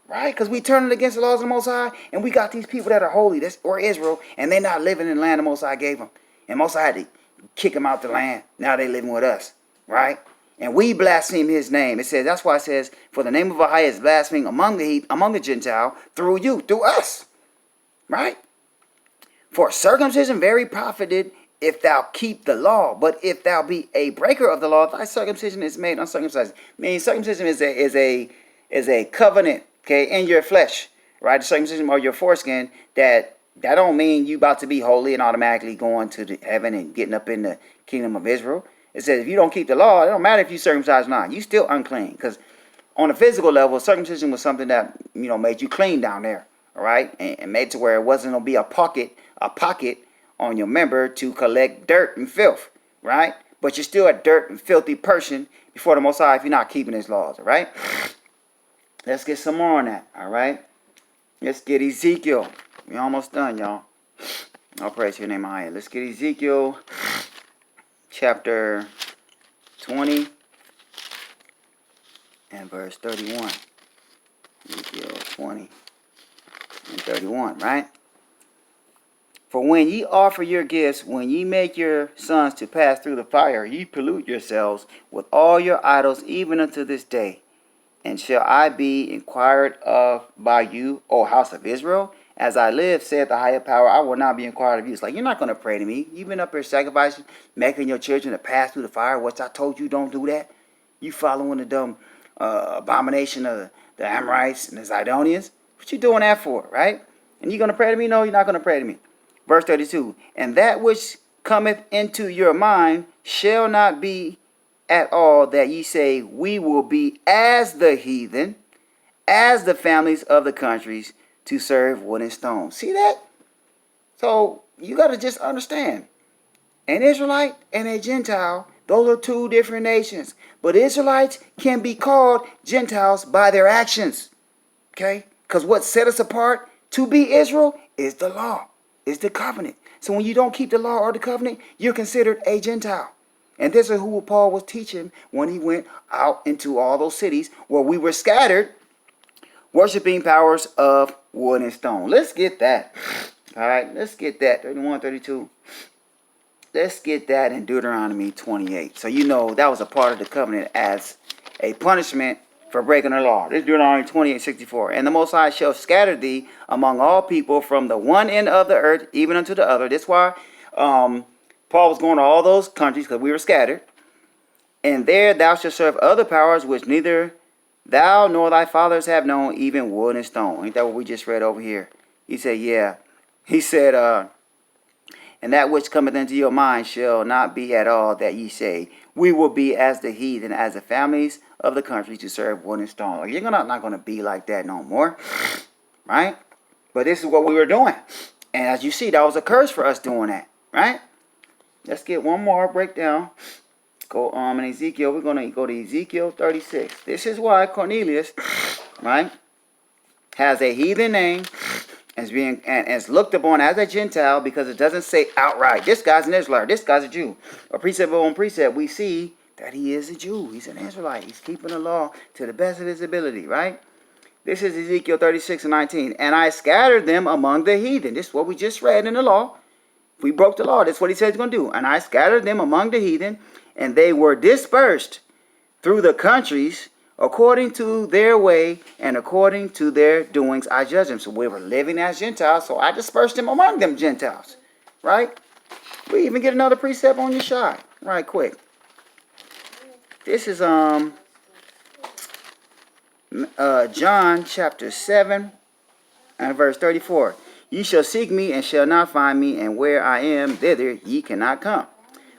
Right? Because we turning against the laws of the Most High, and we got these people that are holy, or Israel, and they're not living in the land the Most High gave them. And Most High had to kick them out the land. Now they're living with us. Right? And we blaspheme his name. It says, that's why it says, for the name of Ahia is blasphemed among the Gentile through you, through us. Right? For circumcision very profited if thou keep the law. But if thou be a breaker of the law, thy circumcision is made uncircumcised. Meaning circumcision is a covenant, okay, in your flesh. Right? The circumcision of your foreskin, that don't mean you about to be holy and automatically going to the heaven and getting up in the kingdom of Israel. It says if you don't keep the law, it don't matter if you circumcised or not. You still unclean. Because on a physical level, circumcision was something that, made you clean down there. All right? And made to where it wasn't going to be a pocket on your member to collect dirt and filth. Right? But you're still a dirt and filthy person before the Most High if you're not keeping his laws. All right? Let's get some more on that. All right? Let's get Ezekiel. We're almost done, y'all. I'll praise your name higher. Let's get Ezekiel chapter 20 and verse 31. Ezekiel 20 and 31, right? For when ye offer your gifts, when ye make your sons to pass through the fire, ye pollute yourselves with all your idols, even unto this day. And shall I be inquired of by you, O house of Israel? As I live, saith the higher power, I will not be inquired of you. It's like, you're not going to pray to me. You've been up here sacrificing, making your children to pass through the fire, which I told you don't do that. You following the dumb abomination of the Amorites and the Zidonians. What you doing that for, right? And you going to pray to me? No, you're not going to pray to me. Verse 32, and that which cometh into your mind shall not be at all that ye say, we will be as the heathen, as the families of the countries, to serve wood and stone. See that? So you got to just understand, an Israelite and a Gentile, those are two different nations. But Israelites can be called Gentiles by their actions. Okay? Because what set us apart to be Israel is the law, is the covenant. So when you don't keep the law or the covenant, you're considered a Gentile. And this is who Paul was teaching when he went out into all those cities where we were scattered, worshiping powers of wood and stone. Let's get that. All right, let's get that. 31, 32. Let's get that in Deuteronomy 28. So that was a part of the covenant as a punishment for breaking the law. This is Deuteronomy 28, 64. And the Most High shall scatter thee among all people from the one end of the earth even unto the other. That's why Paul was going to all those countries, because we were scattered. And there thou shalt serve other powers which neither thou nor thy fathers have known, even wood and stone. Ain't that what we just read over here? He said, yeah. He said, and that which cometh into your mind shall not be at all that ye say, we will be as the heathen, as the families of the country to serve wood and stone. You're not going to be like that no more, right? But this is what we were doing. And as you see, that was a curse for us doing that, right? Let's get one more breakdown. Go in Ezekiel. We're going to go to Ezekiel 36. This is why Cornelius, right, has a heathen name and is looked upon as a Gentile, because it doesn't say outright, this guy's an Israelite, this guy's a Jew. Or precept on precept, we see that he is a Jew. He's an Israelite. He's keeping the law to the best of his ability, right? This is Ezekiel 36:19. And I scattered them among the heathen. This is what we just read in the law. If we broke the law, that's what he said he's going to do. And I scattered them among the heathen, and they were dispersed through the countries according to their way and according to their doings. I judged them. So we were living as Gentiles, so I dispersed them among them Gentiles, right? We even get another precept on your side, right quick. This is John chapter 7 and verse 34. Ye shall seek me and shall not find me, and where I am, thither ye cannot come.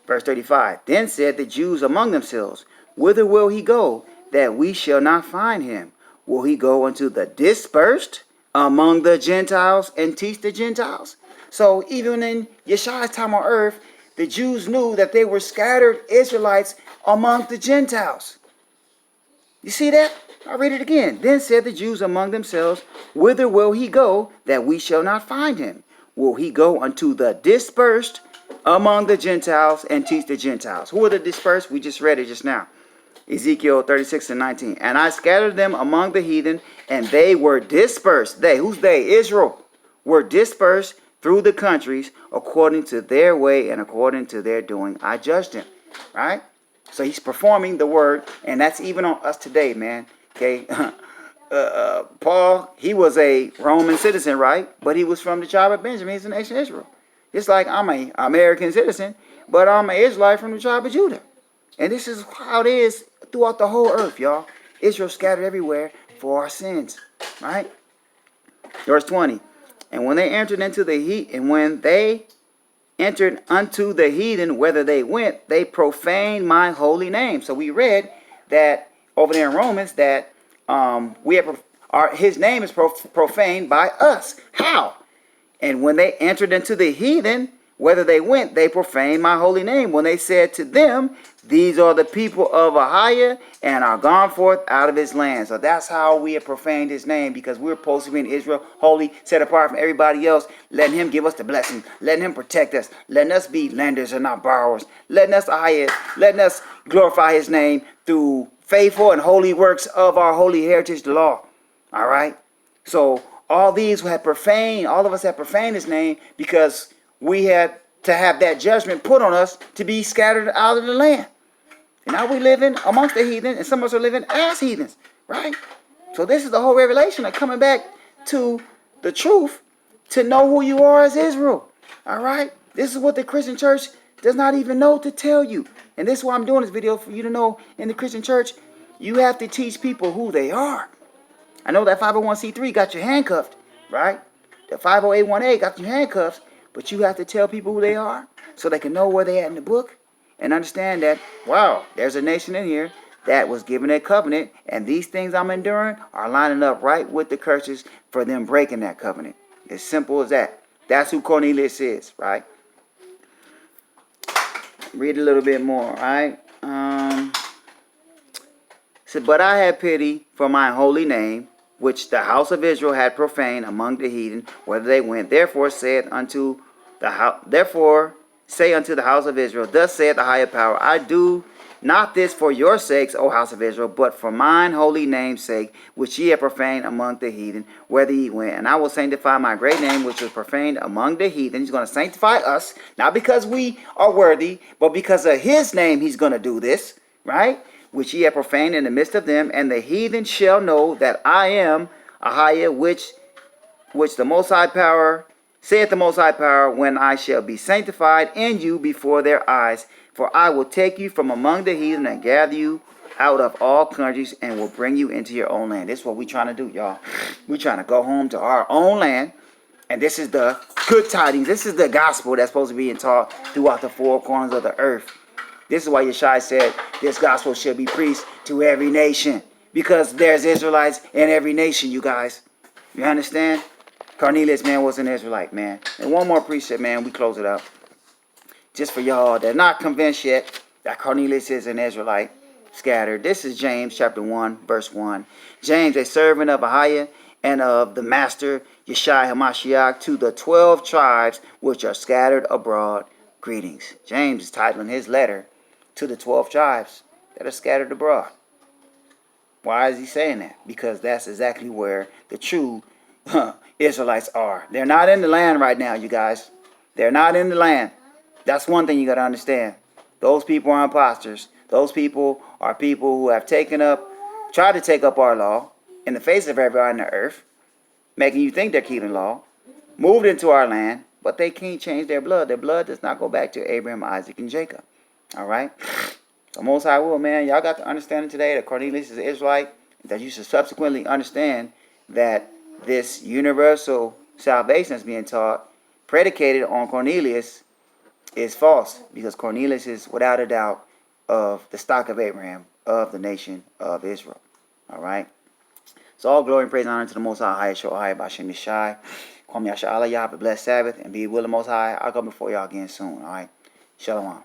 Verse 35. Then said the Jews among themselves, whither will he go, that we shall not find him? Will he go unto the dispersed among the Gentiles and teach the Gentiles? So even in Yeshua's time on earth, the Jews knew that they were scattered Israelites among the Gentiles. You see that? I'll read it again. Then said the Jews among themselves, whither will he go, that we shall not find him? Will he go unto the dispersed among the Gentiles and teach the Gentiles? Who are the dispersed? We just read it just now. Ezekiel 36:19. And I scattered them among the heathen, and they were dispersed. They, who's they? Israel, were dispersed through the countries according to their way and according to their doing. I judged them, right? So he's performing the word, and that's even on us today, man. Okay, Paul, he was a Roman citizen, right? But he was from the tribe of Benjamin. He's the nation of Israel. Just like I'm an American citizen, but I'm an Israelite from the tribe of Judah. And this is how it is throughout the whole earth, y'all. Israel scattered everywhere for our sins, right? Verse 20. And when they entered into the heat, and when they entered unto the heathen, whether they went, they profaned my holy name. So we read that over there in Romans that his name is profaned by us. How? And when they entered into the heathen, whether they went, they profaned my holy name. When they said to them, these are the people of Ahiah, and are gone forth out of his land. So that's how we have profaned his name, because we're supposed to be in Israel, holy, set apart from everybody else, letting him give us the blessing, letting him protect us, letting us be lenders and not borrowers, letting us glorify his name through faithful and holy works of our holy heritage, the law. All right? So all of us have profaned his name, because we had to have that judgment put on us to be scattered out of the land. And now we living amongst the heathen, and some of us are living as heathens, right? So this is the whole revelation of coming back to the truth, to know who you are as Israel, all right? This is what the Christian church does not even know to tell you. And this is why I'm doing this video, for you to know in the Christian church, you have to teach people who they are. I know that 501c3 got you handcuffed, right? The 50818 got you handcuffed, but you have to tell people who they are so they can know where they at in the book and understand that, wow, there's a nation in here that was given a covenant, and these things I'm enduring are lining up right with the curses for them breaking that covenant. As simple as that. That's who Cornelius is, right? Read a little bit more, right? So, but I had pity for my holy name, which the house of Israel had profaned among the heathen, whether they went. Therefore say unto the house of Israel, thus saith the higher power, I do not this for your sakes, O house of Israel, but for mine holy name's sake, which ye have profaned among the heathen, whether ye went. And I will sanctify my great name, which was profaned among the heathen. He's going to sanctify us, not because we are worthy, but because of his name he's going to do this, right? Which ye have profaned in the midst of them, and the heathen shall know that I am Ahiah, which the Most High Power, saith the Most High Power, when I shall be sanctified in you before their eyes. For I will take you from among the heathen and gather you out of all countries, and will bring you into your own land. This is what we're trying to do, y'all. We're trying to go home to our own land, and this is the good tidings. This is the gospel that's supposed to be taught throughout the four corners of the earth. This is why Yeshua said this gospel should be preached to every nation. Because there's Israelites in every nation, you guys. You understand? Cornelius, man, was an Israelite, man. And one more precept, man, we close it up. Just for y'all that are not convinced yet that Cornelius is an Israelite scattered. This is James chapter 1, verse 1. James, a servant of Ahiah and of the master Yeshua HaMashiach, to the 12 tribes which are scattered abroad, greetings. James is titling his letter to the 12 tribes that are scattered abroad. Why is he saying that? Because that's exactly where the true Israelites are. They're not in the land right now, you guys. They're not in the land. That's one thing you got to understand. Those people are imposters. Those people are people who have tried to take up our law in the face of everybody on the earth, making you think they're keeping law, moved into our land, but they can't change their blood. Their blood does not go back to Abraham, Isaac, and Jacob. All right? The Most High will, man. Y'all got to understand today that Cornelius is an Israelite, that you should subsequently understand that this universal salvation that's being taught, predicated on Cornelius, is false, because Cornelius is without a doubt of the stock of Abraham, of the nation of Israel. All right? So all glory and praise and honor to the Most High, Shohai, Bashem Yeshai. Kwam Yasha Allah, y'all have a blessed Sabbath, and be will the Most High. I'll go before y'all again soon. All right? Shalom.